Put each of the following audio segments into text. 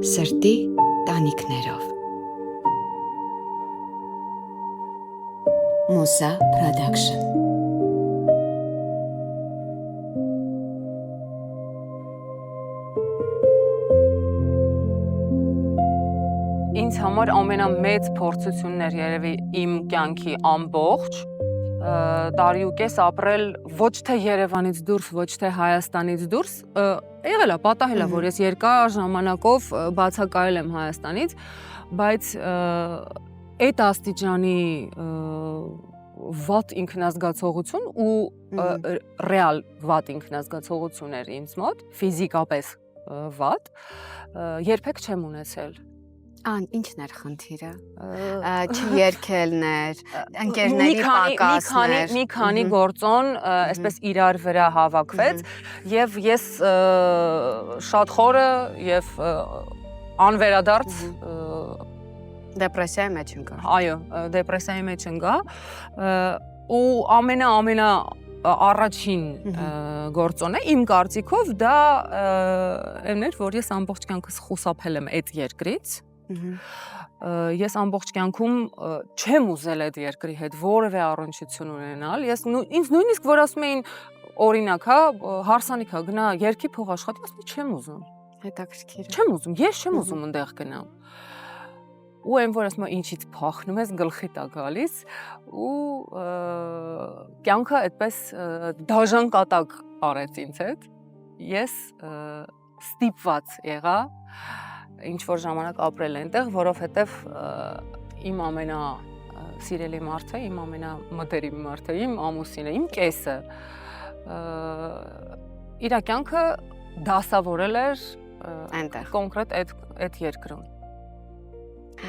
Սրտի տանիքներով Մուսա Production Ինձ համար ամենամեծ փորձությունն էր երևի իմ կյանքի ամբողջ տարիուկես ապրել ոչ թե Երևանից դուրս, ոչ թե Հայաստանից դուրս, եղել է, պատահել է, որ ես երկար ժամանակով բացակայել եմ Հայաստանից, բայց այդ աստիճանի վատ ինքնազգացողություն ու ռեալ վատ ինքնազգացողություն էր ինձ մոտ, ֆիզիկապես վատ, երբեք չեմ ունեցել։ Ինչն էր խնդիրը, չերքելն էր, ընկերների պակասներ։ Մի քանի գործոն այսպես իրար վրա հավաքվեց և ես շատ խորը և անվերադարձ դեպրեսիայի մեջ ընկա։ Այո, դեպրեսիայի մեջ ընկա ու ամենա առաջին գործոնը իմ կարծիքով դա այն էր, որ ես ամբողջ կյանքս խուսափել եմ այդ երկրից։ Ես ամբողջ կյանքում չեմ ուզել այդ երկրի հետ որևէ առնչություն ունենալ։ Ինձ նույնիսկ որ ասում էին օրինակ, հարսանիք է, գնա երգի փող աշխատի, ասում եմ չեմ ուզում։ Հետաքրքիր է։ Չեմ ուզում, ես չեմ ուզում այնտեղ գնալ։ Ու այն որ ասում եմ ինչից փախնում ես, գլխիդ է գալիս ու կյանքը այդպես դաժան կատակ արեց ինձ հետ։ Ես ստիպված եղա ինչ-որ ժամանակ ապրել այնտեղ, որովհետև իմ ամենասիրելի մարդը, իմ ամենամտերիմ մարդը, իմ ամուսինը, իմ կեսը իր կյանքը դասավորել էր այնտեղ կոնկրետ այդ երկրում։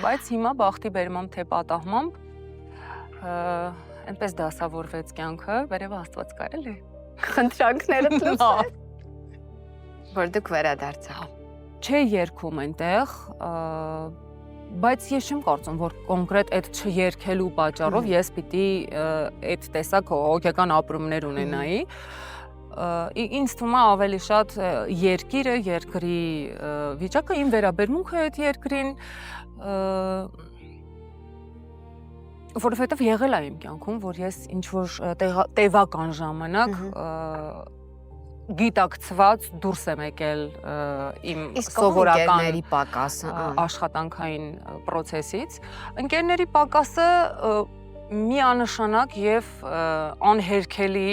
Բայց հիմա բախտի բերմամբ թե պատահմամբ այնպես դասավորվեց կյանքը, վերևը Աստված կա էլի։ Խնդրանքները լուծել, որ դուք վերադարձաք։ Չէ երգում այնտեղ, բայց ես չեմ կարծում, որ կոնկրետ այդ չերգելու պատճառով ես պիտի այդ տեսակ հոգեկան ապրումներ ունենայի։ Ինձ թվում է ավելի շատ երկիրը, երկրի վիճակը, իմ վերաբերմունքը այդ երկրին, որովհետև եղել է իմ կյանքում, որ ես ինչ-որ տևական ժամանակ գիտակցված դուրս եմ եկել իմ սովորական աշխատանքային պրոցեսից։ Ընկերների պակասը միանշանակ և անհերքելի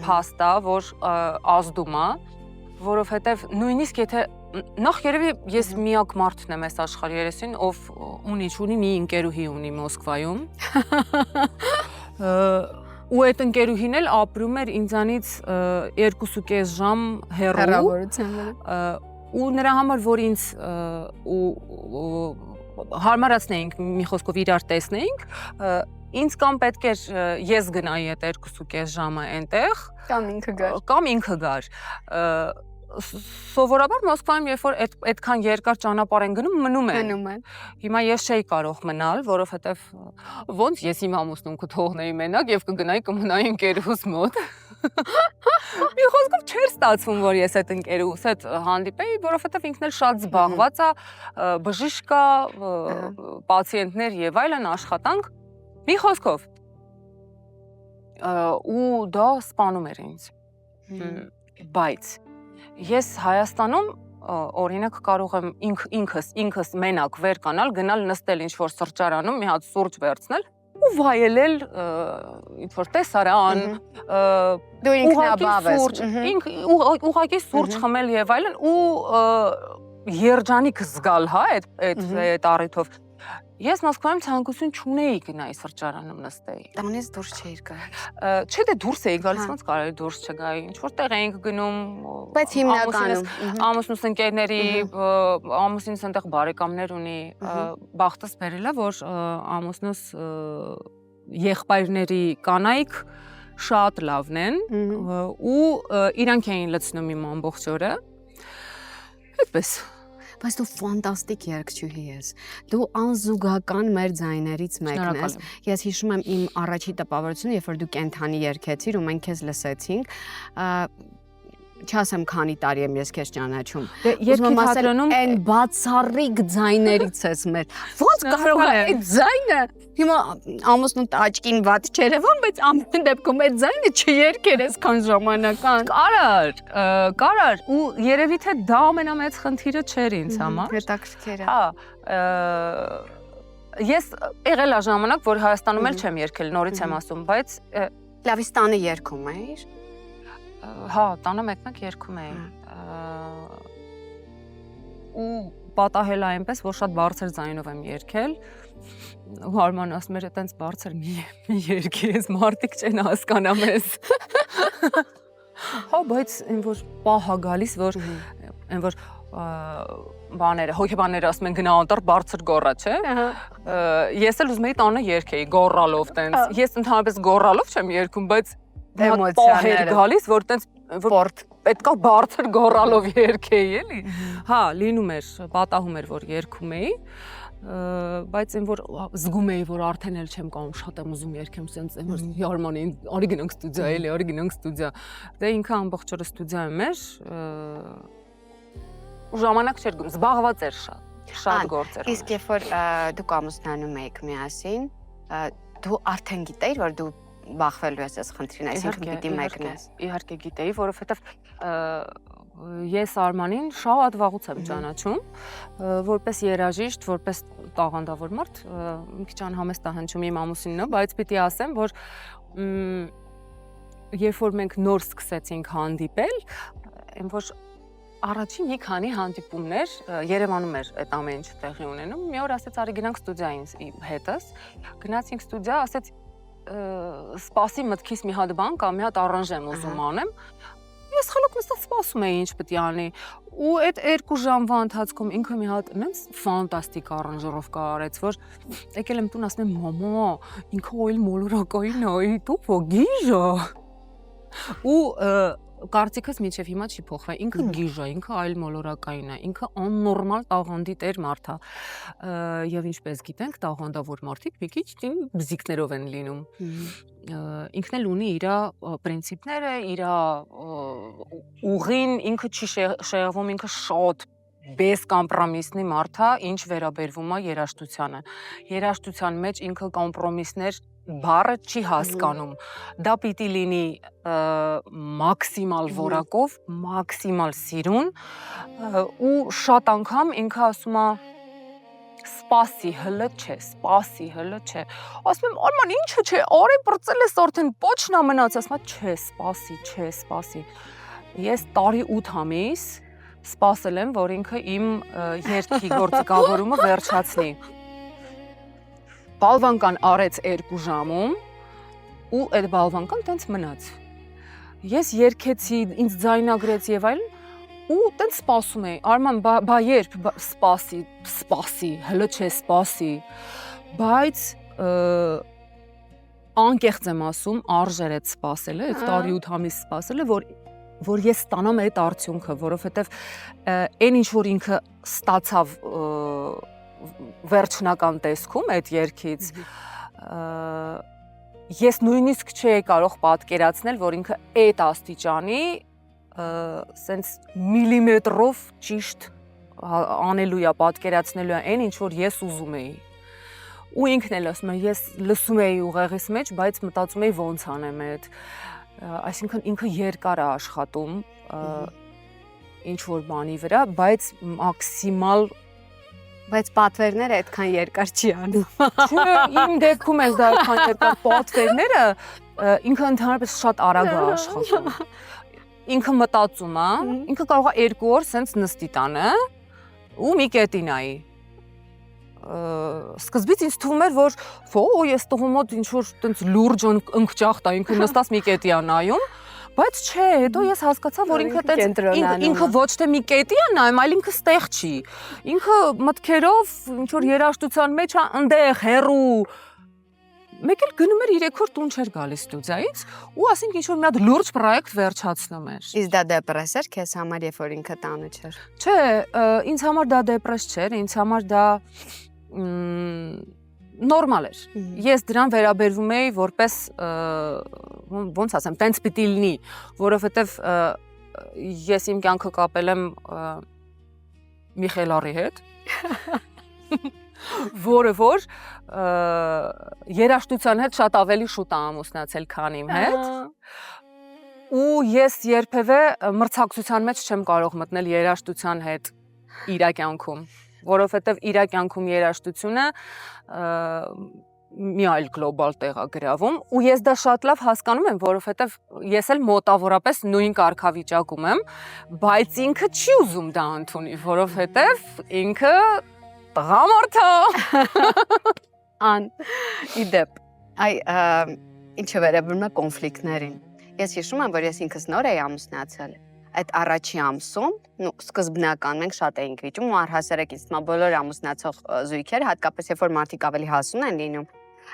փաստ է, որ ազդում է, որովհետև նույնիսկ եթե նախ երևի ես միակ մարդն եմ այս աշխարհի երեսին, ով ունի մի ընկերուհի ունի Մոսկվայում։ Ու այդ ընկերուհին էլ ապրում էր ինձանից 2.5 ժամ հեռու ու նրա համար, որ ինձ հարմարացնեինք, մի խոսքով իրար տեսնեինք, ինձ կամ պետք էր ես գնայի այդ 2.5 ժամը այնտեղ, կամ ինքը գար։ Սովորաբար Մոսկվայում, երբ որ այդքան երկար ճանապարհ են գնում, մնում են։ Հիմա ես չէի կարող մնալ, որովհետև ոնց ես իմ ամուսնուն կթողնեի մենակ և կգնայի կմնայի ընկերուհուս մոտ։ Մի խոսքով չէր ստացվում, որ ես այդ ընկերուհուս հետ հանդիպեի, որովհետև ինքն էլ շատ զբաղված է, բժիշկ է, պացիենտներ և այլն աշխատանք։ Մի խոսքով։ Ու դա սպանում էր ինձ։ Բայց ես Հայաստանում օրինակ կարող եմ ինքս մենակ վեր կանալ, գնալ նստել ինչ-որ սրճարանում, մի հատ սուրճ վերցնել ու վայելել ինչ-որ տեսարան, դու ինքնաբավ ես, ուղղակի սուրճ խմել և այլն ու երջանիկ զգալ, հա, այդ առիթով։ Ես Մոսկվայում ցանկություն չունեի գնայի սրճարանում նստեի։ Տանից դուրս չէիր գալիս։ Չէ, դե դուրս էի գալիս, ոնց կարելի դուրս չգայի, ինչ-որ տեղ էինք գնում։ Բայց հիմնականում ամուսնուս ընկերների, ամուսինս այնտեղ բարեկամներ ունի, բախտս բերել է, որ ամուսնուս եղբայրների կանայք շատ լավն են ու իրանք էին լցնում իմ ամբողջ օրը։ Այդպես։ Բայց դու ֆանտաստիկ երգչուհի ես, դու անզուգական մեր ձայներից մեկն ես, ես հիշում եմ իմ առաջի տպավորությունը, երբ որ դու կենթանի երգեցիր ու մենք քեզ լսեցինք, չասեմ քանի տարի եմ ես քեզ ճանաչում։ Երկի թատրոնում այն բացառիկ ձայներից ես մեր։ Ոնց կարող է այդ ձայնը հիմա ամուսնու աչքին վատ չերևան, բայց ամեն դեպքում այդ ձայնը չերկեր այսքան ժամանակ։ Կարար ու երևի թե դա ամենամեծ խնդիրը չէր ինձ համար։ Հետաքրքիր է։ Հա, ես եղել է ժամանակ, որ Հայաստանում էլ չեմ երգել, նորից եմ ասում, բայց Լավիստանը երգում էիր։ Հա, տանը մեկնակ երգում էի։ Ու պատահել է այնպես, որ շատ բարձր ձայնով եմ երգել։ Ու Արման ասում էր, այտենց բարձր մի երգիր, ես մարդիկ չեն հասկանա մեզ։ Հա, բայց այն որ պահ է գալիս, որ այն որ բաները, հոգեբանները ասում են գնա անտառ բարձր գոռա, չէ։ Ես էլ ուզում էի տանը երգեի գոռալով տենց։ Ես ընդհանրապես գոռալով չեմ երգում, բայց էմոցիաներ գալիս, որ տենց որ պետքա բարձր գոռալով երգեի, էլի։ Հա, լինում էր, պատահում էր, որ երգում էի, բայց այն որ զգում էի, որ արդեն էլ չեմ կարող, շատ եմ ուզում երգեմ, սենց այն որ Արմանին, արի գնանք ստուդիա, էլի, արի գնանք ստուդիա։ Դե ինքը ամբողջ օրը ստուդիայում էր, ժամանակ չէր գում, զբաղված էր շատ գործեր։ Իսկ երբ որ դուք ամուսնանում եք միասին, դու արդեն գիտեիր, որ դու բախվելու ես այս խնդրին, այսինքն պիտի մեկնես։ Իհարկե գիտեի, որովհետև ես Արմանին շատ վաղուց եմ ճանաչում, որպես երաժիշտ, որպես տաղանդավոր մարդ, մի քիչ անհամեստ է հնչում իմ ամուսինը, բայց պիտի ասեմ, որ երբ որ մենք նոր սկսեցինք հանդիպել, այն որ առաջին մի քանի հանդիպումներ Երևանում էր այդ ամեն ինչը տեղի ունենում, մի օր ասեց արի գնանք ստուդիա ինձ հետս, գնացինք ստուդիա, ասեց սպասի մտքիս մի հատ բան կամ մի հատ առանժ եմ ուզում անեմ, ես խելոք նստած սպասում էի ինչ պետք է անի, ու այդ 2 ժամվա ընթացքում ինքը մի հատ նենց ֆանտաստիկ առանժировка արեց, որ եկել եմ տուն ասում եմ մամա, ինքը օիլ մոլորակային է, դու ոգիժա ու կարծիքս մինչև հիմա չի փոխվել, ինքը գիժ է, ինքը այլ մոլորակային է, ինքը աննորմալ տաղանդի տեր մարդ է, եւ ինչպես գիտենք, տաղանդավոր մարդիկ մի քիչ բզիկներով են լինում, ինքն էլ ունի իր պրինցիպները, իր ուղին, ինքը չի շեղվում, ինքը շատ բես կոմպրոմիսնի մարդ է, ինչ վերաբերվում է երաժշտությանը, երաժշտության մեջ ինքը կոմպրոմիսներ բառը չի հասկանում, դա պիտի լինի մաքսիմալ որակով, մաքսիմալ սիրուն ու շատ անգամ ինքը ասում է սպասի հլը չէ, սպասի հլը չէ, ասում եմ Արման ինչը չէ, արի բրծել ես արդեն պոչն է մնաց, ասում է չէ, սպասի, ես տարի 8 ամիս սպասել եմ, որ ինքը իմ երգի գործիքավորումը վերջացնի։ Բալվանկան արեց 2 ժամում ու այդ բալվանկան տենց մնաց։ Ես երգեցի, ինձ ձայնագրեց եւ այլն ու տենց սպասում էի։ Արման, բա երբ սպասի, հլը չէ, սպասի։ Բայց անկեղծ եմ ասում, արժեր այդ սպասելը, այդ տարի 8 ամիս սպասելը, որ ես ստանամ այդ արդյունքը, որովհետեւ այն ինչ որ ինքը ստացավ վերջնական տեսքում այդ երգից ես նույնիսկ չէի կարող պատկերացնել, որ ինքը այդ աստիճանի սենց միլիմետրով ճիշտ անելու է, պատկերացնելու է այն ինչ որ ես ուզում էի։ Ու ինքն էլ ասում է, ես լսում էի ուղեղիս մեջ, բայց մտածում էի ոնց անեմ այդ։ Այսինքն ինքը երկար է աշխատում ինչ որ բանի վրա, բայց մաքսիմալ Բայց պատվերները այդքան երկար չի անում։ Չէ, իմ դեպքում էս դա այդքան երկար պատվերները ինքը ընդհանրապես շատ արագ է աշխատում։ Ինքը մտածում է, ինքը կարող է 2 օր սենց նստի տանը ու մի կետի նայի։ Սկզբից ինձ թվում էր, որ ես տղու մոտ ինչ որ տենց լուրջ ընկճախտ է, ինքը նստած մի կետի է նայում, բայց չէ, հետո ես հասկացա, որ ինքը ոչ թե մի կետի է նայում, այլ ինքը ստեղ չի։ Ինքը մտքերով ինչ որ երաժշտության մեջ է ընդեղ հեռու։ Մեկ էլ գնում էր 3 օր տուն չէր գալիս ստուդիայից ու ասենք ինչ որ մի հատ լուրջ պրոյեկտ վերջացնում էր։ Իսկ դա դեպրես էր քեզ համար, երբ որ ինքը տանը չէր։ Չէ, ինձ համար դա դեպրես չէր, ինձ համար դա նորմալ էր։ Ես դրան վերաբերվում էի որպես ոնց ասեմ, տենց պիտի լինի, որովհետև ես իմ կյանքը կապել եմ Միխելարի հետ, որը որ երաժշտության հետ շատ ավելի շուտ է ամուսնացել, քան իմ հետ։ Ու ես երբևէ մրցակցության մեջ չեմ կարող մտնել երաժշտության հետ իր կյանքում, որովհետև իր կյանքում երաժշտությունը մի այլ գլոբալ տեղ է գրավում ու ես դա շատ լավ հասկանում եմ, որովհետև ես էլ մոտավորապես նույն կարգավիճակում եմ, բայց ինքը չի ուզում դա ընդունի, որովհետև ինքը տղամարդ է։ Ան իդեպ ինչը վերաբերում է կոնֆլիկտներին։ Ես հիշում եմ, որ ես ինքս նոր էի ամուսնացել։ Այդ առաջի ամսում, սկզբնական մենք շատ էինք վիճում ու առհասարակ ինձ թվում է բոլոր ամուսնացող զույգերը, հատկապես երբ որ մարդիկ ավելի հասուն են լինում,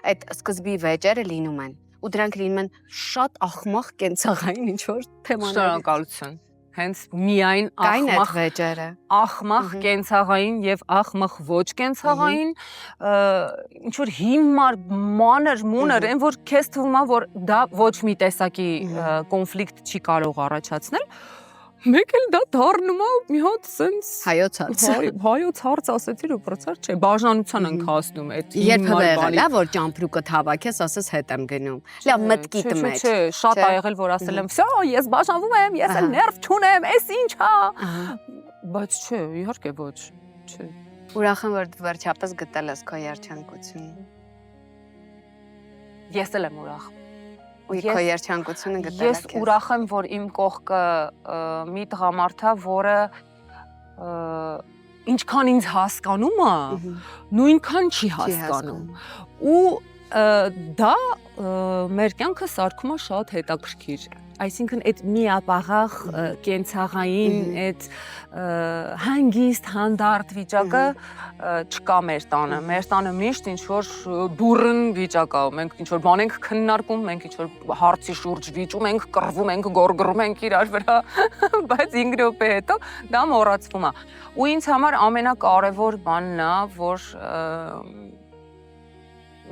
այդ սկզբի վեճերը լինում են ու դրանք լինում են շատ ախմախ կենցաղային ինչ որ թեմաների։ Շնորհակալություն։ Հենց միայն կային այդ վեճերը։ Ախմախ կենցաղային եւ ախմախ ոչ կենցաղային ինչ որ հիմար մանր մուներ են որ քեզ թվում է որ դա ոչ մի տեսակի կոնֆլիկտ չի կարող առաջացնել մեկ էլ դա դառնում է մի հատ սենց հայոց հարց ասեցիր ու բրծար չէ բաժանության ենք հասնում այդ երբևէ եղել է որ ճամպրուկը հավաքես ասես հետ եմ գնում լավ մտքիդ մեջ չէ շատ ա եղել որ ասել եմ վсё ես բաժանվում եմ ես էլ ներվ չունեմ էս ինչ է բայց չէ իհարկե ոչ չէ ուրախ եմ որ վերջապես գտել ես քո երջանկությունը ես էլ եմ ուրախ ու քո երջանկությունը գտել ես ուրախ եմ որ իմ կողքը մի տղամարդ է որը ինչքան ինձ հասկանում է նույնքան չի հասկանում ու դա մեր կյանքը սարքում է շատ հետաքրքիր այսինքն այդ միապաղաղ կենցաղային այդ հանգիստ հանդարտ վիճակը չկա մեր տանը միշտ ինչ որ բուրըն վիճակ է մենք ինչ որ բան ենք քննարկում մենք ինչ որ հարցի շուրջ վիճում ենք կռվում ենք գորգռում ենք իրար վրա բայց 5 րոպե հետո դա մոռացվում է ու ինձ համար ամենակարևոր բանն է որ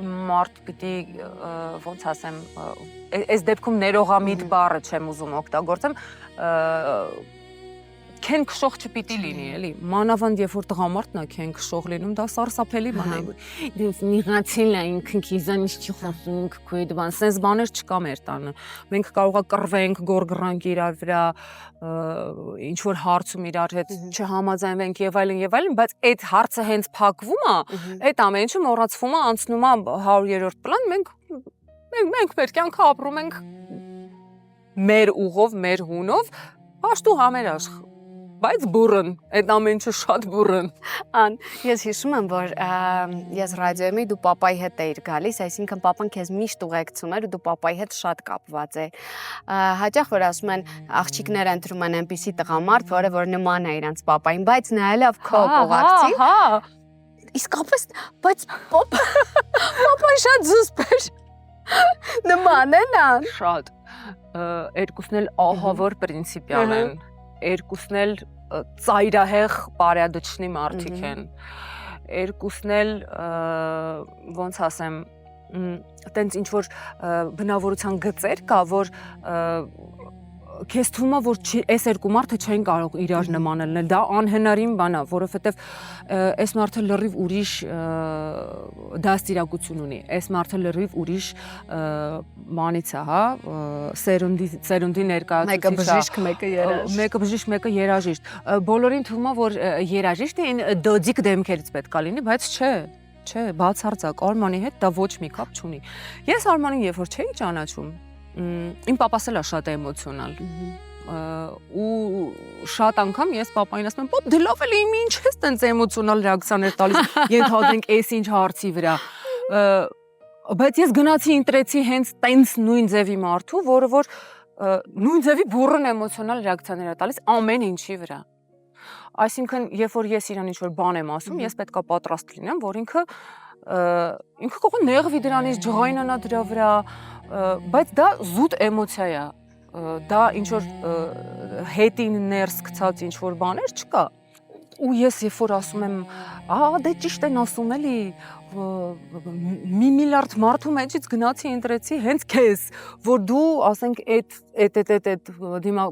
մարդ պիտի ոնց ասեմ այս դեպքում ներողամիտ բառը չեմ ուզում օգտագործեմ քեն քշող չպիտի լինի էլի մանավանդ երբ որ տղամարդն է քեն քշող լինում դա սարսափելի բան է դες նիղացել է ինքն քիզանից չի խոսում քույդ բան sense բաներ չկա մեր տանը մենք կարողա կռվենք գորգռանք իրար վրա ինչ որ հարցում իրար հետ չհամաձայնվենք եւ այլն բայց այդ հարցը հենց փակվում է այդ ամեն ինչը մոռացվում է անցնում է 100-րդ պլան մենք մեր կյանքը ապրում ենք մեր ուղով մեր հունով հաշտու համերաշխ բայց բուրըն, այդ ամեն ինչը շատ բուրըն։ Ան, ես հիշում եմ, որ ես ռադիոյի դու պապայի հետ էիր գալիս, այսինքն պապան քեզ միշտ ուղեկցում էր ու դու պապայի հետ շատ կապված էիր։ Հաճախ որ ասում են աղջիկները ընտրում են այնպիսի տղամարդ, որ նման է իրանց պապային, բայց նա էլ ավ քո կողակցի։ Իսկապես, բայց պապան շատ զուսպ էր։ Նման են ան։ Շատ։ Երկուսն էլ ահավոր պրինցիպիալ են։ Երկուսն էլ ծայրահեղ բարյադչնի մարդիկ են։ Երկուսն էլ ոնց ասեմ, տենց ինչ որ բնավորության գծեր կա, որ քեզ թվում է որ այս երկու մարդը չեն կարող իրար նման լինել, դա անհնարին բան է, որովհետև այս մարդը լրիվ ուրիշ դաստիարակություն ունի, այս մարդը լրիվ ուրիշ բանից է, հա, սերունդի ներկայացուցիչ է։ Մեկը բժիշկ, մեկը երաժիշտ։ Բոլորին թվում է որ երաժիշտին դոդիկ դեմքերից պետք է լինի, բայց չէ, բացարձակ Արմանի հետ դա ոչ մի կապ չունի։ Ես Արմանին երբ որ չէի ճանաչում իմ պապաս էլ է շատ էմոցիոնալ ու շատ անգամ ես պապային ասում եմ պապ դե լավ էլի ինչ ես տենց էմոցիոնալ ռեակցիաներ տալիս ենթադրենք էս ինչ հարցի վրա բայց ես գնացի ընտրեցի հենց տենց նույն ձևի մարդու որը որ նույն ձևի բուրըն էմոցիոնալ ռեակցիաներ է տալիս ամեն ինչի վրա այսինքն երբ որ ես իրան ինչ որ բան եմ ասում ես պետքա պատրաստ լինեմ որ ինքը կարող է նեղվի դրանից ջղայնանա դրա վրա բայց դա զուտ էմոցիա է դա ինչ որ հետին ներս գցած ինչ որ բաներ չկա ու ես երբ որ ասում եմ, դե ճիշտ են ասում էլի, մի միլիարդ մարդու մեջից գնացի ընտրեցի հենց քեզ, որ դու, ասենք, այդ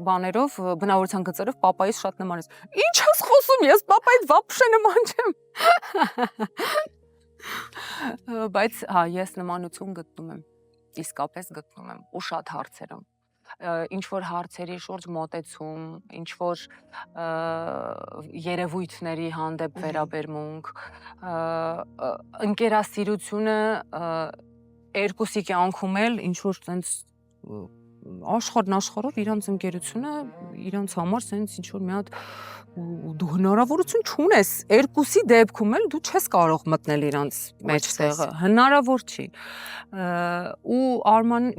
բաներով, բնավորության գծերով պապայից շատ նման ես։ Ինչ ես խոսում, ես պապայից вообще նման չեմ։ Բայց ես նմանություն գտնում եմ, իսկապես գտնում եմ ու շատ հարցերում։ Ինչ որ հարցերի շուրջ մոտեցում, ինչ որ երևույթների հանդեպ վերաբերմունք, ընկերասիրությունը երկուսի կյանքում էլ ինչ որ տենց աշխարհով իրանց ընկերությունը իրանց համար սենց ինչ որ մի հատ դու հնարավորություն չունես երկուսի դեպքում էլ դու չես կարող մտնել իրանց մեջտեղը հնարավոր չի ու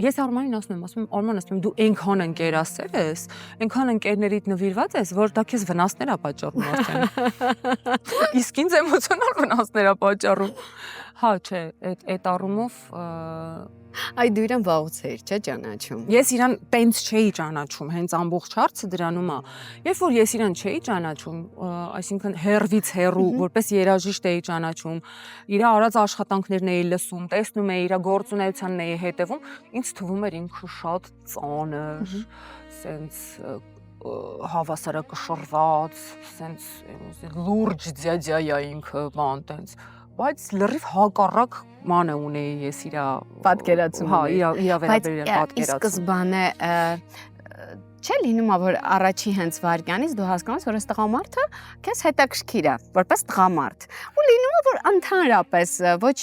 ես Արմանին ասում եմ Արման ասում եմ դու այնքան ընկերասեր ես այնքան ընկերներիդ նվիրված ես որ դա քեզ վնասներ է պատճառում արդեն իսկ ինձ էմոցիոնալ վնասներ է պատճառում հա չէ այդ առումով Այ դու իրան վաղուց էիր, չէ՞ ճանաչում։ Ես իրան տենց չէի ճանաչում, հենց ամբողջ հարցը դրանում է։ Երբ որ ես իրան չէի ճանաչում, այսինքն հերվից հերու, որպես երաժիշտ էի ճանաչում, իր արած աշխատանքներն էի լսում, տեսնում էի իր գործունեությանն էի հետևում, ինձ թվում էր ինքը շատ ծանր, սենց հավասարակշռված, սենց լուրջ ձյաձյա է ինքը, բան տենց բայց լրիվ հակառակ ման ունեի ես իր պատկերացում հա իր վերաբերյալ պատկերացում իսկ սկզբանե չէ լինում որ առաջի հենց վարքյանից դու հասկանում ես որ այս տղամարդը քեզ հետաքրքիր է որպես տղամարդ ու լինում է որ ընդհանրապես ոչ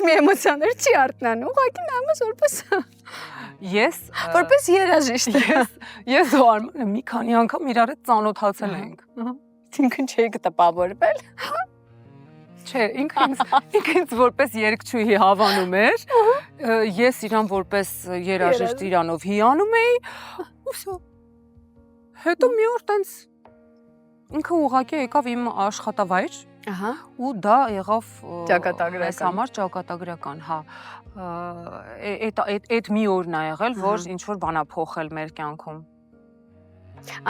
մի էմոցիաներ չի արտնանում ուղղակի նայում ես որպես երաժիշտ ես ու Արմանը մի քանի անգամ իրար հետ ծանոթացել ենք Ինքն չէի տպավորվել Չէ, ինքնից որպես երգչուհի հավանում էր, ես իրան որպես երաժիշտ իրանով հիանում էի, ու վсё։ Հետո մի օր տենց ինքը ուղղակի եկավ իմ աշխատավայր, ու դա եղավ այս համար ճակատագրական, հա։ Այդ մի օրն է եղել, որ ինչ որ բան է փոխել մեր կյանքում։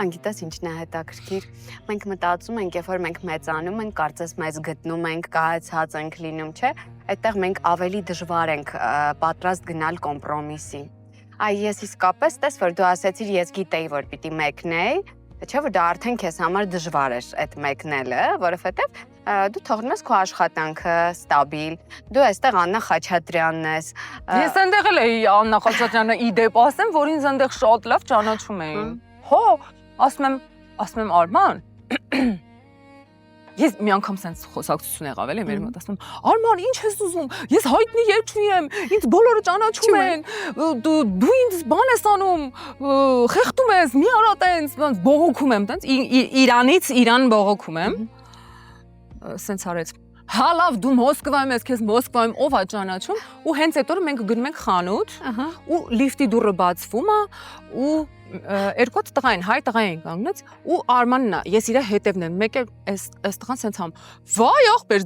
Անգիտես ինչն է հետաքրքիր, մենք մտածում ենք, երբ որ մենք մեծանում ենք, կարծես մեզ գտնում ենք, կայացած ենք լինում, չէ, այդտեղ մենք ավելի դժվար ենք պատրաստ գնալ կոմպրոմիսի։ Այ ես իսկապես տես, որ դու ասեցիր, ես գիտեի, որ պիտի մեկնեի, չէ, որ դա արդեն քեզ համար դժվար էր այդ մեկնելը, որովհետև դու թողնում ես քո աշխատանքը ստաբիլ, դու այստեղ Աննա Խաչատրյանն ես։ Ես այնտեղ էլ էի Աննա Խաչատրյանը իդեպ ասեմ, որ ինձ այնտեղ շատ լավ ճանաչում էին։ Հո, ասում եմ Արման, ես մի անգամ սենց խոսակցություն եղավ էլի մեր մոտ, ասում եմ Արման, ինչ ես ուզում, ես հայտնի երգչուհի եմ, ինձ բոլորը ճանաչում են, դու ինձ բան ես անում, խեղդում ես, մի արա տենց, բողոքում եմ տենց, իրանից իրան բողոքում եմ, սենց արեց, հա լավ, դու Մոսկվայում ես, քեզ Մոսկվայում ով է ճանաչում, ու հենց այդ օրը մենք գնում ենք խանութ, ու լիֆտի դուռը բացվում է, ու երկու տղա են, հայ տղա են կանգնած ու Արմանն է, ես իր հետևն եմ, մեկ էլ այս տղան սենց համ, վայ ախպեր,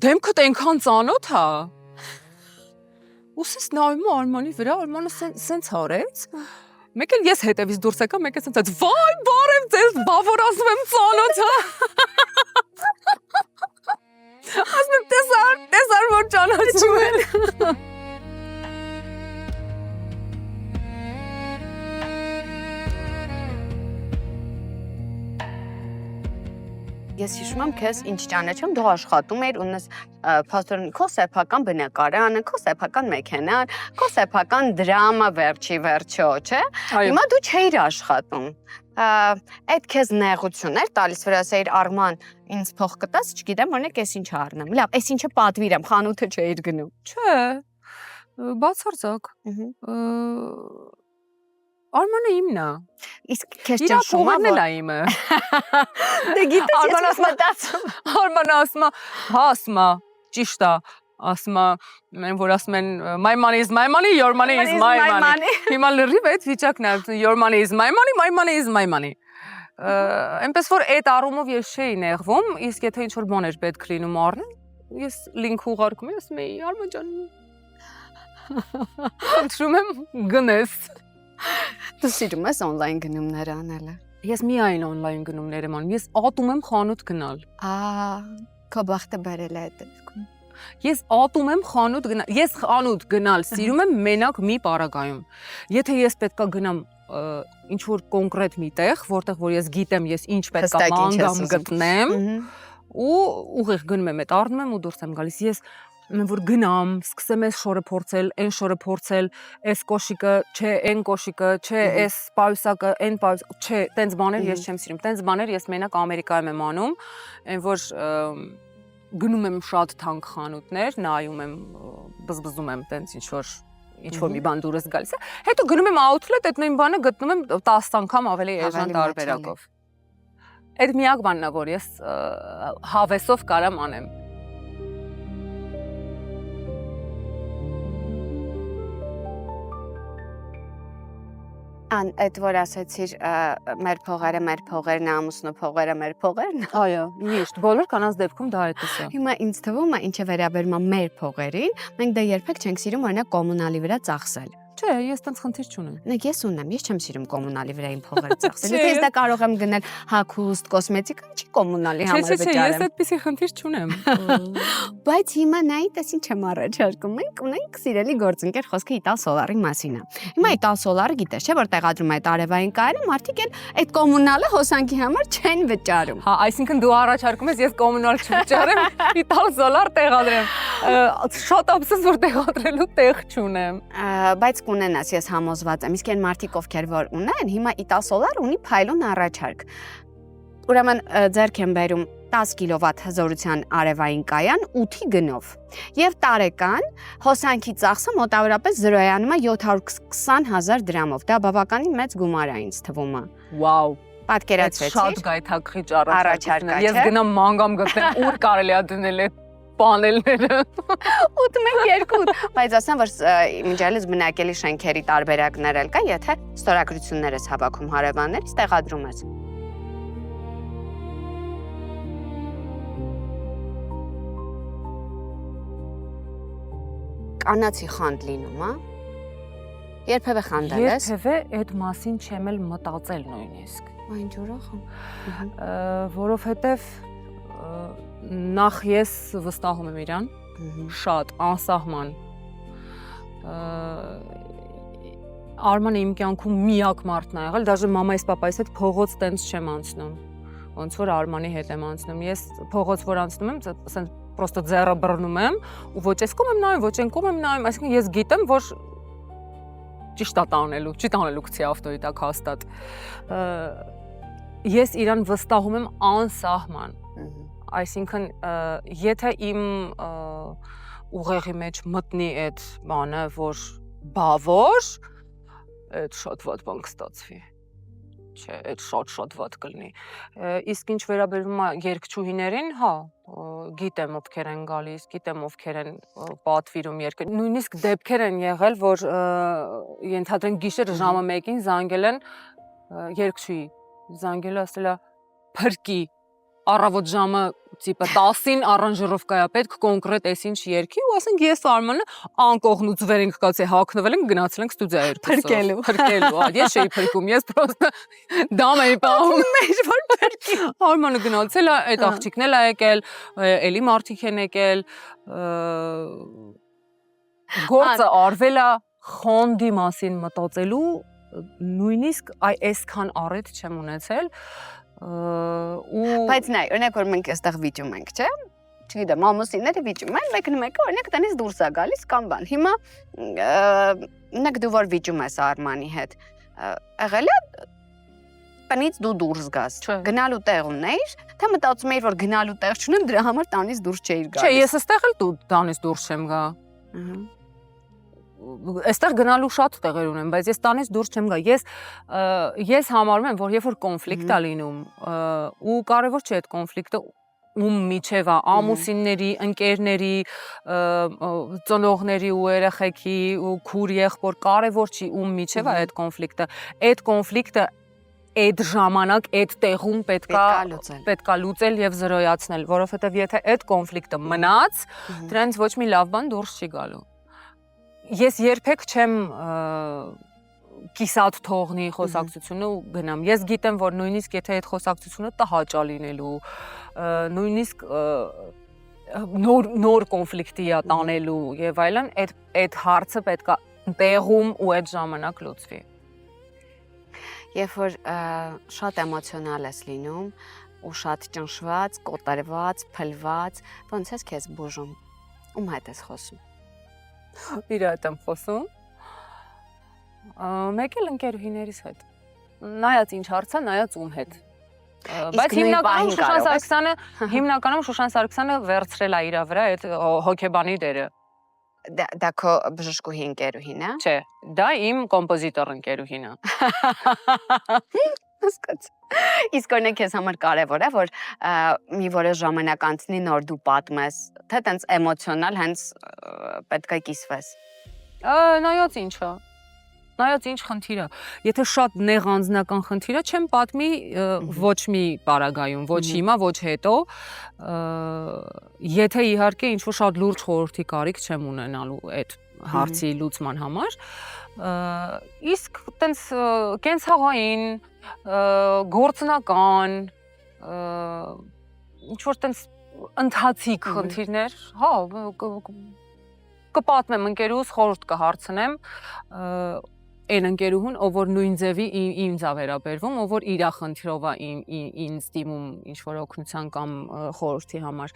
դեմքդ այնքան ծանոթ է։ Ու սենց նայում ու Արմանի վրա, Արմանը սենց արեց, մեկ էլ ես հետևից դուրս եկա, մեկ էլ սենց արեց, վայ բարև ձեզ, բա որ ասում եմ ծանոթ է։ Ասում եմ տեսար որ ճանաչում են։ Ես հիշում եմ քեզ ինչ ճանաչում, դու աշխատում էիր ունես փաստորեն քո սեփական բնակարանը, քո սեփական մեքենան, քո սեփական դրամը վերջի վերջո, չէ՞։ Հիմա դու չէիր աշխատում։ Այդ քեզ նեղություն էր տալիս, որ ասեիր Արման, ինձ փող կտաս, չգիտեմ, օրինակ ես ինչ առնեմ։ Լավ, այս ինչը պատվիրեմ, խանութը չէիր գնում։ Չէ։ Բացարձակ։ Արմանը իմն է։ Իսկ քեզ ճնշում է էլ իմը։ Դե գիտես ես մտածում։ Արմանը ասում է, հա ասում է, ճիշտ է, ասում է, որ ասում են my money is my money, your money is my money։ Հիմա լրիվ այդ վիճակն է, your money is my money, my money is my money։ Այնպես որ այդ առումով ես չէի նեղվում, իսկ եթե ինչ-որ բան էր պետք լինում առնել, ես link ուղարկում եմ, ասում էի Արման ջան։ Խնդրում եմ գնես։ Դու սիրում ես on-line գնումներ անելը։ Ես միայն on-line գնումներ եմ անում։ Ես ատում եմ խանութ գնալ։ Քո բախտը բերել է այդ դեպքում։ Ես ատում եմ խանութ գնալ։ Ես խանութ գնալ սիրում եմ մենակ մի պարագայում։ Եթե ես պետքա գնամ ինչ որ կոնկրետ մի տեղ, որտեղ որ ես գիտեմ ես ինչ պետքա մանգամ գտնեմ, ու ուղիղ գնում եմ, այդ առնում եմ ու դուրս եմ գալիս։ Ես որ գնամ, սկսեմ այս շորը փորձել, այն շորը փորձել, այս կոշիկը, չէ, այն կոշիկը, չէ, այս պայուսակը, այն պայուսակը, չէ, տենց բաներ ես չեմ սիրում։ Տենց բաներ ես մենակ Ամերիկայում եմ անում, այն որ գնում եմ շատ թանկ խանութներ, նայում եմ, բզբզում եմ տենց ինչ որ մի բան դուրս գալիս է, հետո գնում եմ outlet, այդ նույն բանը գտնում եմ 10 անգամ ավելի էժան տարբերակով։ Այդ միակ բանն է, որ ես հավեսով կարամ անեմ։ Այդ որ ասացիր մեր փողերը, ամուսնու փողերը, մեր փողերն։ Այո, միշտ բոլոր կանանց դեպքում դա այդպես է։ Հիմա ինձ թվում է, ինչը վերաբերում է մեր փողերին, մենք դա երբեք չենք սիրում օրինակ կոմունալի վրա ծախսել։ Չէ, ես տենց խնդիր չունեմ։ Նայ ես ունեմ, ես չեմ սիրում կոմունալի վրա իմ փողերը ծախսել։ Եթե ես դա կարող եմ գնել հագուստ, կոսմետիկա, չի կոմունալի համար վճարեմ։ Ես այդպեսի խնդիր չունեմ։ Բայց հիմա նայ, տես ինչ եմ առաջարկում։ Մենք ունենք սիրելի գործընկեր, խոսքը Ital Solar-ի մասին է։ Հիմա Ital Solar-ը գիտես, չէ՞ որ տեղադրում է այդ արևային կայանը, մարդիկ էլ այդ կոմունալը հոսանքի համար չեն վճարում։ Հա, այսինքն դու առաջարկում ես ես կոմունալ չվճարեմ, Ital Solar տեղադրեմ։ Շատ ափսոս որ տեղադրելու տեղ չունեմ։ Բայց կունենաս, ես համոզված եմ, իսկ այն մարդիկ ովքեր որ ունեն, հիմա Ital Solar ունի փայլուն առաջարկ։ Ուրեմն ձեռք են բերում 10 կիլովատ հզորության արևային կայան 8-ի գնով։ Եվ տարեկան հոսանքի ծախսը մոտավորապես զրոյանում է 720,000 դրամով։ Դա բավականին մեծ գումար է ինձ թվում է։ Վաու։ Պատկերացրեցի։ Շատ գայթակղիչ առաջարկն է։ Ես գնամ մանգամ գտնեմ, ուր կարելի է դնել այդ պանելները։ 8-1-2, բայց ասեմ, որ իմիջիալից բնակելի շենքերի տարբերակներ էլ կա, եթե ստորագրություններ ես հավաքում հարևաններից, տեղադրում ես։ Կանացի խանդ լինում, հա։ Երբևէ խանդել ես։ Երբևէ այդ մասին չեմ էլ մտածել նույնիսկ։ Այն ջուրախ եմ։ Որովհետև նախ ես վստահում եմ իրան, շատ անսահման։ Արմանը իմ կյանքում միակ մարդն է եղել, դաժե մամայիս պապայիս հետ փողոց տենց չեմ անցնում, ոնց որ Արմանի հետ եմ անցնում։ Ես փողոց որ անցնում եմ, ասենք պրոստը ձեռը բռնում եմ ու ոչ այս կողմ եմ նայում, ոչ այն կողմ եմ նայում, այսինքն ես գիտեմ, որ ճիշտ է տանելու, չի տանելու գցի ավտոյի տակ հաստատ։ Ես իրան վստահում եմ անսահման։ Այսինքն եթե իմ ուղեղի մեջ մտնի այդ բանը, որ բավոր, այդ շատ վատ բան կստացվի։ Չէ, այդ շատ վատ կլինի։ Իսկ ինչ վերաբերում է երգչուհիներին, հա, գիտեմ ովքեր են գալիս, գիտեմ ովքեր են պատվիրում երգել։ Նույնիսկ դեպքեր են եղել, որ ենթադրենք գիշերը ժամը 1-ին զանգել են երգչուհի, զանգել ասել է փրկի, առավոտ ժամը տիպը 10-ին առանժիրովկա է պետք կոնկրետ այսինչ երգի ու ասենք ես Արմանը անկողնուց վեր ենք կացի հագնվել ենք գնացել ենք ստուդիա երգելու փրկելու ես չէի փրկում ես պրոստը դամ էի պահում մեջ որ փրկի Արմանը գնացել է այդ աղջիկն էլ է եկել էլի մարդիկ են եկել գործը արվել է խոնդի մասին մտածելու նույնիսկ այսքան առիթ չեմ ունեցել Բայց նայ, օրինակ որ մենք այստեղ վիճում ենք, չէ՞։ Չգիտեմ, ամուսինները վիճում են, մեկը օրինակ տնից դուրս է գալիս կամ բան։ Հիմա օրինակ դու որ վիճում ես Արմանի հետ, եղել է տնից դու դուրս գաս։ Գնալու տեղ ունեիր, թե մտածում էիր որ գնալու տեղ չունեմ, դրա համար տանից դուրս չէիր գալիս։ Չէ, ես այստեղ էլ տանից դուրս չեմ գա։ Այստեղ գնալու շատ տեղեր ունեմ, բայց ես տանից դուրս չեմ գա։ Ես համարում եմ, որ երբ որ կոնֆլիկտ է լինում, ու կարևոր չէ այդ կոնֆլիկտը ում միջև է, ամուսինների, ընկերների, ծնողների ու երեխեքի ու քուր եղբոր, կարևոր չի ում միջև է այդ կոնֆլիկտը։ Այդ կոնֆլիկտը այդ ժամանակ այդ տեղում պետքա լուծել եւ զրոյացնել, որովհետեւ եթե այդ կոնֆլիկտը մնաց, դրանից ոչ մի լավ բան դուրս չի գալու։ Ես երբեք չեմ կիսատ թողնի խոսակցությունը ու գնամ։ Ես գիտեմ, որ նույնիսկ եթե այդ խոսակցությունը տհաճա լինելու, նույնիսկ նոր կոնֆլիկտի է տանելու եւ այլն, այդ հարցը պետքա տեղում ու այդ ժամանակ լուծվի։ Երբ որ շատ էմոցիոնալ ես լինում ու շատ ճնշված, կոտրված, փլված, ոնց ես քեզ բուժում։ Ում հետ ես խոսում։ Իր հետ եմ խոսում։ Մեկ էլ ընկերուհիներիս հետ։ Նայած ինչ հարց է, նայած ում հետ։ Բայց հիմնականում Շուշան Սարգսյանը վերցրել է իր վրա այդ հոկեբանի դերը։ Դա քո բժշկուհի ընկերուհին է։ Չէ, դա իմ կոմպոզիտոր ընկերուհին է։ Հասկաց։ Իսկ օրինակ քեզ համար կարևոր է, որ մի որոշ ժամանակ անցնի նոր դու պատմես, թե տենց էմոցիոնալ հենց պետք է կիսվես։ Նայած ինչա։ Նայած ինչ խնդիր է։ Եթե շատ նեղ անձնական խնդիր է, չեմ պատմի ոչ մի պարագայում, ոչ հիմա, ոչ հետո։ Եթե իհարկե ինչ-որ շատ լուրջ խորհրդի կարիք չեմ ունենալու այդ հարցի լուծման համար, իսկ տենց կենցաղային, գործնական, ինչ-որ տենց ընթացիկ խնդիրներ, հա, կպատմեմ ընկերուհուս, խորհուրդ կհարցնեմ, այն ընկերուհուն, ով որ նույն ձևի ինձ է վերաբերվում, ով որ իր խնդրով է ինձ դիմում ինչ-որ օգնության կամ խորհրդի համար,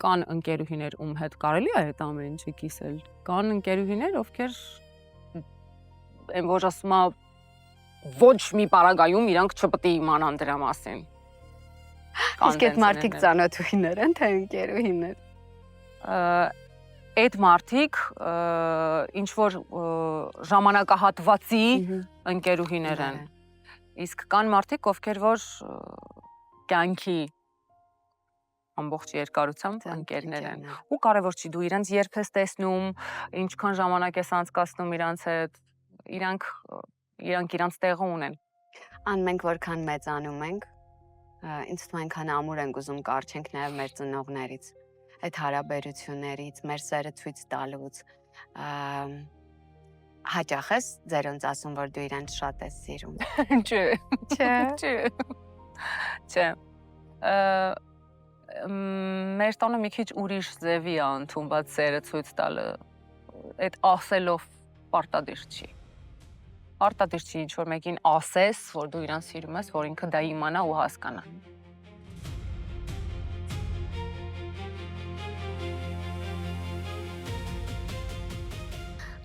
կան ընկերուհիներ, ում հետ կարելի է այդ ամեն ինչը կիսել, կան ընկերուհիներ, ովքեր այն որ ասում է ոչ մի պարագայում իրանք չպետք է իմանան դրա մասին։ Իսկ այդ մարդիկ ծանոթուհիներ են, թե ընկերուհիներ։ Այդ մարդիկ ինչ որ ժամանակահատվածի ընկերուհիներ են։ Իսկ կան մարդիկ, ովքեր որ կյանքի ամբողջ երկարությամբ ընկերներ են։ Ու կարևոր չի դու իրենց երբ ես տեսնում, ինչքան ժամանակ ես անցկացնում իրանց հետ, իրանք իրանց տեղը ունեն։ Մենք որքան մեծանում ենք, ինձ թվում է այնքան ամուր ենք ուզում կարճենք նաև մեր ծնողներից։ Այդ հարաբերություններից, մեր սերը ցույց տալուց, հաճախ ես ձերոնց ասում, որ դու իրենց շատ ես սիրում։ Չէ։ Չէ։ Չէ։ Մեր տանը մի քիչ ուրիշ ձևի է ընդունված սերը ցույց տալը։ Այդ ասելով պարտադիր չի։ Պարտադիր չի ինչ որ մեկին ասես, որ դու իրան սիրում ես, որ ինքը դա իմանա ու հասկանա։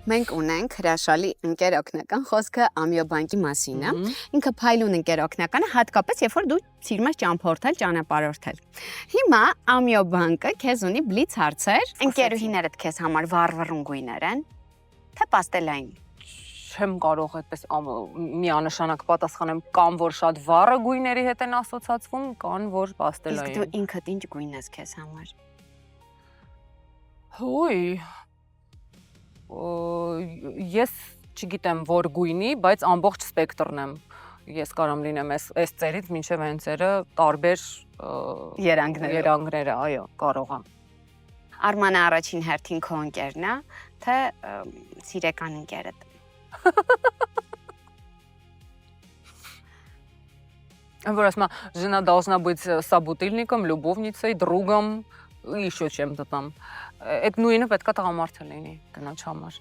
Մենք ունենք հրաշալի ընկեր օգնական, խոսքը Ամիոբանկի մասին է։ Ինքը փայլուն ընկեր օգնական է, հատկապես երբ որ դու սիրում ես ճամփորդել, ճանապարհորդել։ Հիմա Ամիոբանկը քեզ ունի բլից հարցեր։ Ընկերուհիներդ քեզ համար վառվռուն գույներ են, թե պաստելային։ Չեմ կարող այդպես միանշանակ պատասխանեմ, կամ որ շատ վառը գույների հետ են ասոցացվում, կան որ պաստելային։ Իսկ դու ինքդ ինչ գույն ես քեզ համար։ Ոյ ես չգիտեմ որ գույնի, բայց ամբողջ սպեկտրն եմ։ Ես կարամ լինեմ այս ծերից մինչև այն ծերը տարբեր երանգները, այո, կարող եմ։ Արմանը առաջին հերթին քո ընկերն է, թե սիրեկան ընկերդ։ Որ ասма, жена должна быть собутыльником, любовницей, другом, еще чем-то там. Այդ նույնը պետք է տղամարդը լինի կնոջ համար։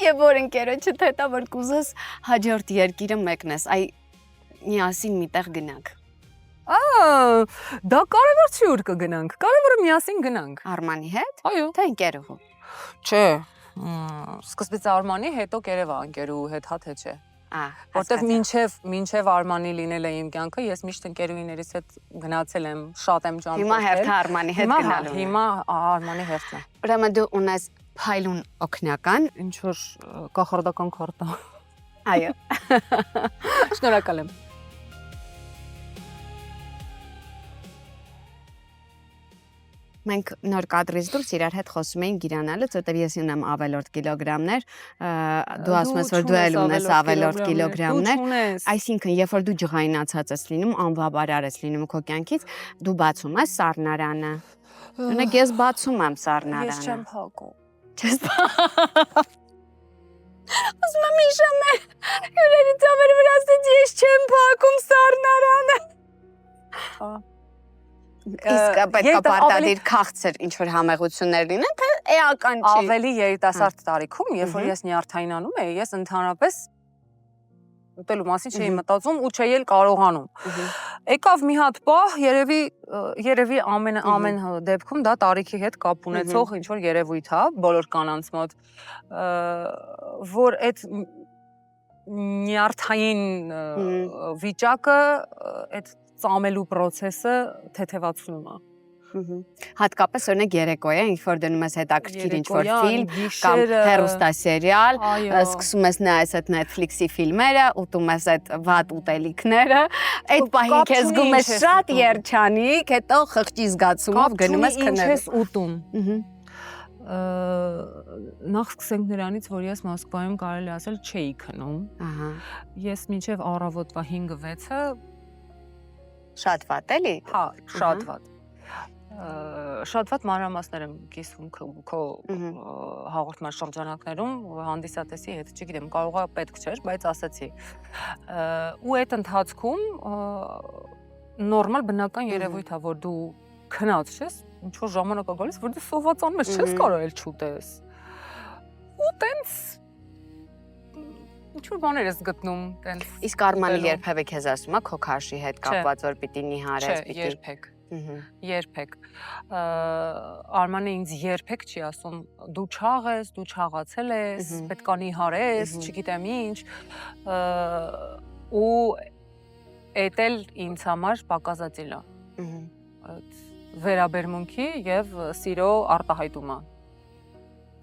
Եվ որ ընկերոջը թե որ կուզես հաջորդ երկիրը մեկնես, այ միասին միտեղ գնանք։ Դա կարևոր չի որ կգնանք, կարևորը միասին գնանք։ Արմանի հետ։ Այո։ Թե ընկերուհու։ Չէ։ Սկզբից Արմանի, հետո Կերևա ընկերուհու հետ, հա թե չէ։ Որտեվ մինչև Արմանի լինել է իմ կյանքը, ես միշտ ընկերուհիներիս հետ գնացել եմ, շատ եմ ճամփորդել։ Հիմա հերթը Արմանի հետ գնալու։ Հիմա Արմանի հերթն է։ Ուրեմն դու ունես փայլուն օգնական, ինչ որ կախարդական քարտա։ Այո։ Շնորհակալ եմ։ Մենք նոր կադրից դուրս իրար հետ խոսում էինք գիրանալուց, որտեղ ես ունեմ ավելորդ կիլոգրամներ, դու ասում ես որ դու էլ ունես ավելորդ կիլոգրամներ, այսինքն երբ որ դու ջղայնացած ես լինում, անբավարար ես լինում քո կյանքից, դու բացում ես սառնարանը։ Օրինակ ես բացում եմ սառնարանը։ Ես չեմ փակում։ Չես։ Ասում եմ իշեմ է, հյուրերի ծավերը վրաստից ես չեմ փակում սառնարանը։ Իսկ պետք է պարտադիր քաղցր ինչ-որ համեղություններ լինեն, թե էական չի։ Ավելի երիտասարդ տարիքում, երբ որ ես նյարդայնանում էի, ես ընդհանրապես ուտելու մասին չէի մտածում ու չէի էլ կարողանում։ Եկավ մի հատ պահ, երևի ամեն դեպքում դա տարիքի հետ կապ ունեցող ինչ որ երևույթ է բոլոր կանանց մոտ, որ այդ նյարդային վիճակը, այդ ծամելու process-ը թեթևացնում է։ Հատկապես օրինակ երեկոյը, ինչ որ դնում ես հետաքրքիր ինչ որ ֆիլմ կամ հեռուստասերիալ, սկսում ես նայես այդ Netflix-ի ֆիլմերը, ուտում ես այդ վատ ուտելիքները, այդ պահին քեզ զգում ես շատ երջանիկ, հետո խղճի զգացումով գնում ես քնելու։ Ինչ ես ուտում։ Նախ սկսենք նրանից, որ ես Մոսկվայում կարելի ասել չէի քնում։ Ես մինչև առավոտվա 5-6-ը շատ վատ էլի։ Հա, շատ վատ։ Շատ վատ մանրամասներ եմ կիսվում քո հաղորդման շրջանակներում հանդիսատեսի հետ, չգիտեմ, կարող է պետք չէր, բայց ասացի։ Ու այդ ընթացքում նորմալ բնական երևույթ է, որ դու քնած ես, ինչ որ ժամանակ է գալիս, որ դու սովածանում ես, չես կարող էլ չուտես։ Ու տենց ինչ որ բաներ ես գտնում, տենց։ Իսկ Արմանը երբևէ քեզ ասում է քո քաշի հետ կապված, որ պիտի նիհարես, պիտի։ Երբեք։ Երբեք։ Արմանը ինձ երբեք չի ասում դու չաղ ես, դու չաղացել ես, պետք է նիհարես, չգիտեմ ինչ։ Ու էդ էլ ինձ համար պակասածիլ է։ Վերաբերմունքի եւ սիրո արտահայտումը։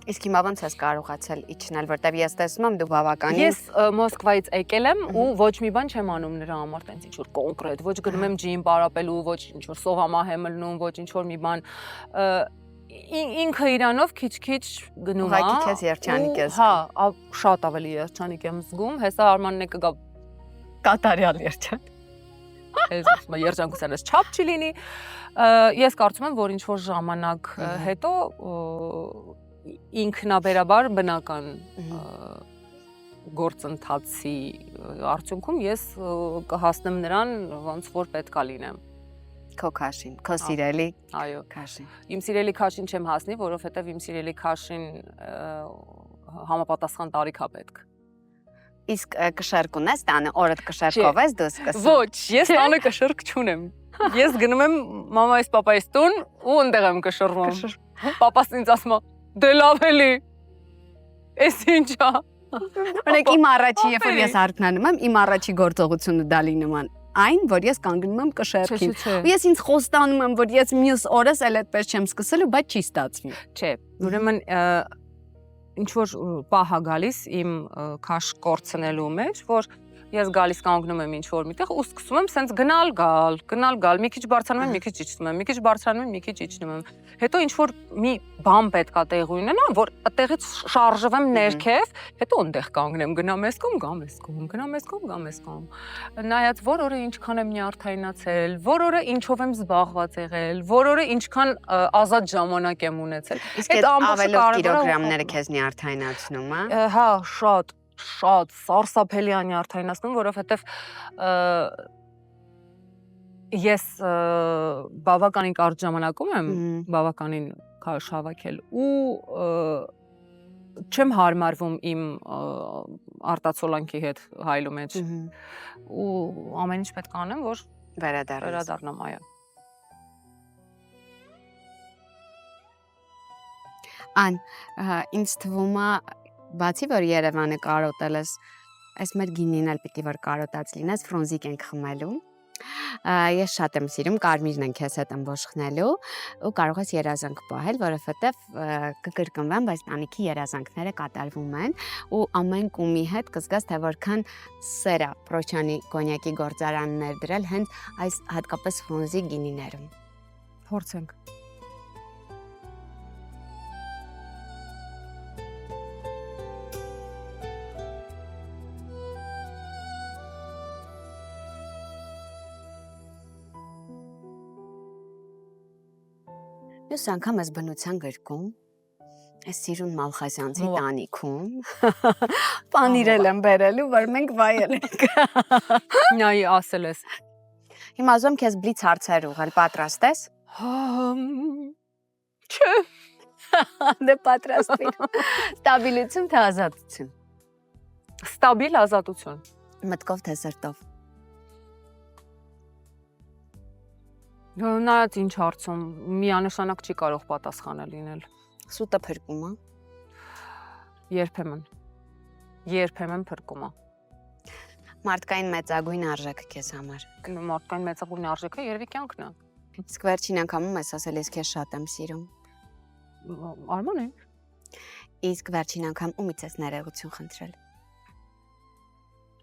Իսկ հիմա ոնց ես կարողացել իջնել, որտեվ ես տեսնում եմ դու բավականին։ Ես Մոսկվայից եկել եմ ու ոչ մի բան չեմ անում նրա համար, տենց ինչ որ կոնկրետ, ոչ գնում եմ ջիմ պարապելու, ոչ ինչ որ սովամահ եմ լնում, ոչ ինչ որ մի բան։ Ինքը իրանով քիչ-քիչ գնում է։ Ուղղակի քեզ երջանիկ ես։ Հա, շատ ավելի երջանիկ եմ զգում, հեսա Արմանն է կգա կատարյալ երջանիկ։ Ես երջանկությանս չափ չի լինի։ Ես կարծում եմ, որ ինչ որ ժամանակ հետո ինքնաբերաբար բնական գործընթացի արդյունքում ես կհասնեմ նրան, ոնց որ պետքա լինեմ։ Քո քաշին, քո սիրելի այո, քաշին։ Իմ սիրելի քաշին չեմ հասնի, որովհետև իմ սիրելի քաշին համապատասխան տարիք է պետք։ Իսկ կշերկ ունես տանը, օրդ կշերկով ես դու սկսում։ Ոչ, ես տանը կշերկ չունեմ։ Ես գնում եմ մամայիս պապայիս տուն ու այնտեղ եմ կշռվում։ Պապաս ինձ ասում է. Դե լավ էլի։ Էս ինչա։ Օրինակ իմ առաջի, երբ որ ես արթնանում եմ, իմ առաջի գործողությունը դա լինում է այն, որ ես կանգնում եմ կշերկին։ Ու ես ինձ խոստանում եմ, որ ես մյուս օրս էլ այդպես չեմ սկսելու, բայց չի ստացվի։ Չէ, ուրեմն ինչ որ պահ է գալիս իմ քաշ կորցնելու մեջ, որ ես գալիս կանգնում եմ ինչ որ միտեղ ու սկսում եմ սենց գնալ, մի քիչ բարձրանում եմ, մի քիչ իջնում եմ, մի քիչ բարձրանում եմ, մի քիչ իջնում եմ։ Հետո ինչ որ մի բան պետքա տեղի ունենա, որ այդտեղից շարժվեմ ներքև, հետո այնտեղ կանգնեմ, գնամ էս կողմ, գամ էս կողմ, գնամ էս կողմ, գամ էս կողմ։ Նայած որ օրը ինչքան եմ նյարդայնացել, որ օրը ինչով եմ զբաղված եղել, որ օրը ինչքան ազատ ժամանակ եմ ունեցել։ Իսկ այդ ավելորդ կիլոգրամները քեզ նյարդայնացնում, հա։ Հա, շատ սարսափելի նյարդայնացնում, որովհետև ես բավականին կարճ ժամանակում եմ բավականին քաշ հավաքել ու չեմ հարմարվում իմ արտացոլանքի հետ հայլու մեջ ու ամեն ինչ պետք է անեմ, որ վերադառնամ, այո։ Ան, ինձ թվում է բացի որ Երևանը կարոտել ես, այս մեր գինին էլ պիտի որ կարոտած լինես, ֆրունզիկ ենք խմելու։ Ես շատ եմ սիրում, կարմիրն են քեզ հետ ըմբոշխնելու ու կարող ես երազանք պահել, որովհետև կկրկնվեմ, բայց տանիքի երազանքները կատարվում են ու ամեն կումի հետ կզգաս, թե որքան սեր է Պրոչյանի կոնյակի գործարաններ դրել հենց այս հատկապես ֆրունզիկ գինիներում։ Փորձենք։ Մյուս անգամ ես բնության գրկում, Այս Սիրուն Մալխազյանցի Ո՞վ է։ տանիքում պանիրել եմ բերելու, որ մենք վայել ենք։ Նայ ասել ես։ Հիմա ուզում եմ քեզ բլից հարցեր ուղղել, պատրաստ ես։ Չէ։ Դե պատրաստվիր։ Ստաբիլություն թե ազատություն։ Ստաբիլ ազատություն։ Մտքով թե սրտով։ Նայած ինչ հարցում միանշանակ չի կարող պատասխանել լինել։ Սուտը փրկում է։ Երբեմն փրկում է։ Մարդկային մեծագույն արժեքը քեզ համար։ Մարդկային մեծագույն արժեքը երևի կյանքն է։ Իսկ վերջին անգամում ես ասել ես քեզ շատ եմ սիրում։ Արման է։ Իսկ վերջին անգամ ումից ես ներողություն խնդրել։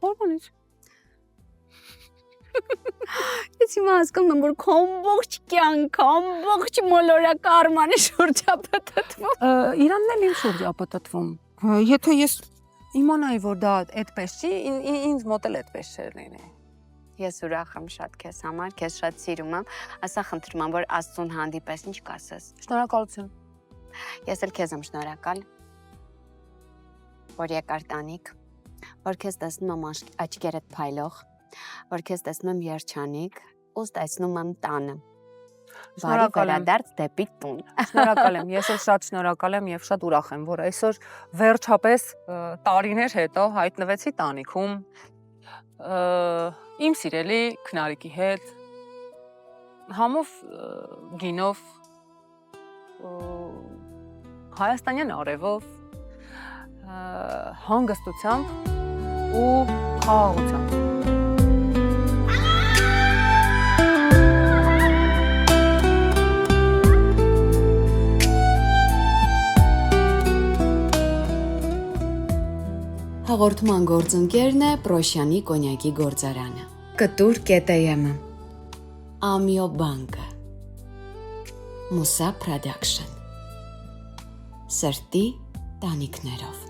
Արմանից։ Ես հիմա հասկանում եմ, որ քո ամբողջ կյանքը, ամբողջ մոլորակը Արմանի շուրջ է պատտվում։ Իրանն էլ ինձ շուրջ է պատտվում։ Եթե ես իմանայի, որ դա այդպես չի, ինձ մոտ էլ այդպես չէր լինի։ Ես ուրախ եմ շատ քեզ համար, քեզ շատ սիրում եմ։ Ասա խնդրում եմ, որ Աստծուն հանդիպես ինչ կասես։ Շնորհակալություն։ Ես էլ քեզ եմ շնորհակալ, որ եկար տանիք, որ քեզ տեսնում եմ աչքերդ փայլող, որ քեզ տեսնում եմ երջանիկ, ու տեսնում եմ տանը։ Բարի վերադարձ դեպի տուն։ Շնորհակալ եմ, ես էլ շատ շնորհակալ եմ եւ շատ ուրախ եմ, որ այսօր վերջապես տարիներ հետո հայտնվեցի տանիքում իմ սիրելի քնարիկի հետ, համով գինով, հայաստանյան արևով, հանգստությամբ ու խաղաղությամբ։ Հաղորդման գործընկերն է Պրոշյանի կոնյակի գործարանը։ Կտուր ԿՏԵՄ, Ամիո բանկը, Մուսա Production, Սրտի տանիքներով։